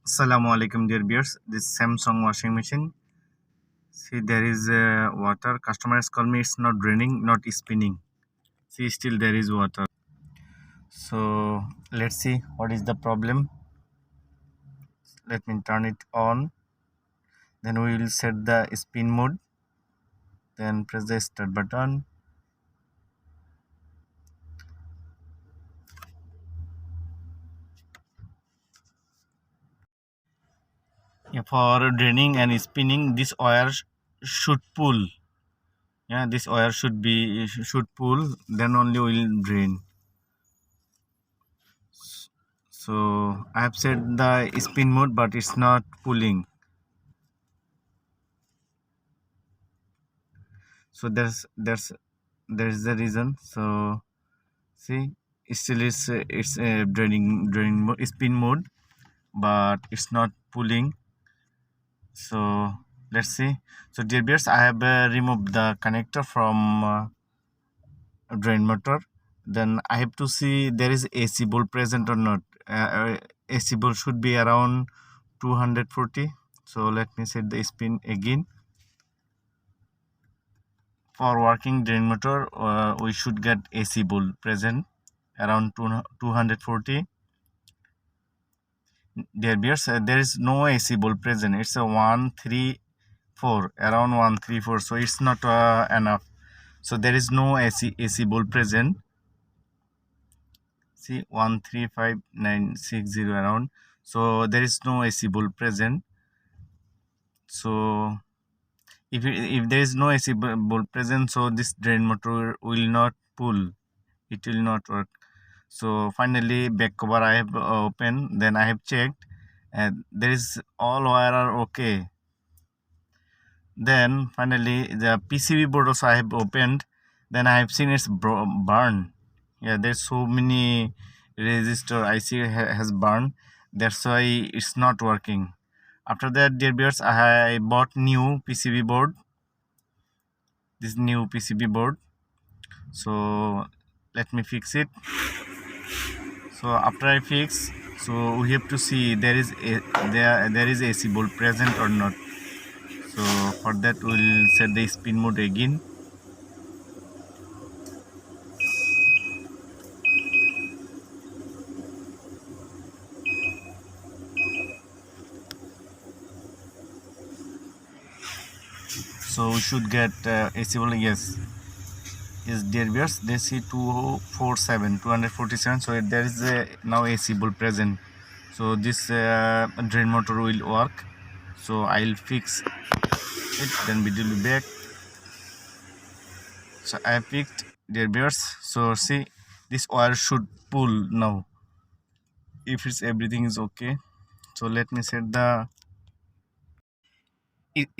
Assalamu alaikum dear viewers. This Samsung washing machine. See, there is water. Customers call me it's not draining, not spinning. See, still there is water. So let's see what is the problem. Let me turn it on. Then we will set the spin mode. Then press the start button. Yeah, for draining and spinning, this wire should pull. Yeah, this wire should pull. Then only will drain. So I have set the spin mode, but it's not pulling. So there's the reason. So see, it still is it's draining mode, spin mode, but it's not pulling. So let's see. So dear viewers, I have removed the connector from drain motor. Then I have to see there is AC bulb present or not. AC bulb should be around 240. So let me set the spin again. For working drain motor, we should get AC bulb present around 240. Dear viewers, there is no AC bulb present. It's a 134, around 134. So it's not enough. So there is no AC bulb present. See, 135960 around. So there is no AC bulb present. So if there is no AC bulb present, so this drain motor will not pull. It will not work. So finally back cover I have opened, then I have checked, and there is all wire are okay. Then finally the PCB board also I have opened, then I have seen it's burned. Yeah, there's so many resistor IC has burned, that's why it's not working. After that, dear viewers, I bought new PCB board, this new PCB board. So let me fix it. So after I fix, so we have to see there is AC bulb present or not. So for that we'll set the spin mode again. So we should get AC bulb. Yes, dear viewers, they see 247. So there is now AC bulb present. So this drain motor will work. So I'll fix it, then we will be back. So I picked, dear viewers. So see, this wire should pull now if it's everything is okay. So let me set the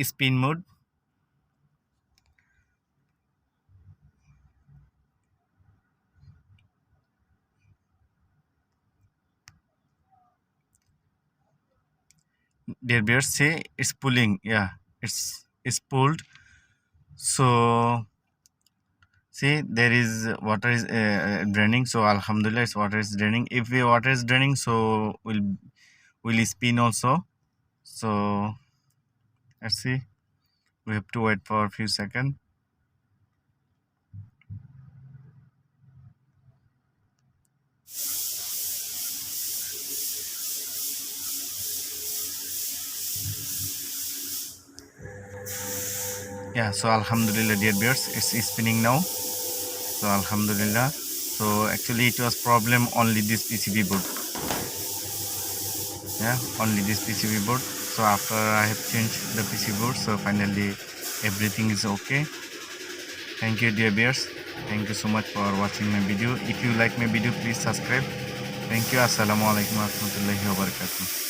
spin mode. Dear viewers, see, it's pulling. Yeah, it's pulled. So see, there is water is draining. So alhamdulillah, it's water is draining. If the water is draining, so will spin also. So let's see, we have to wait for a few seconds. Yeah, so alhamdulillah, dear viewers, it's spinning now. So alhamdulillah. So actually it was problem only this PCB board. Yeah, only this PCB board. So after I have changed the PCB board, so finally everything is okay. Thank you, dear viewers. Thank you so much for watching my video. If you like my video, please subscribe. Thank you. Assalamu alaikum warahmatullahi wabarakatuh.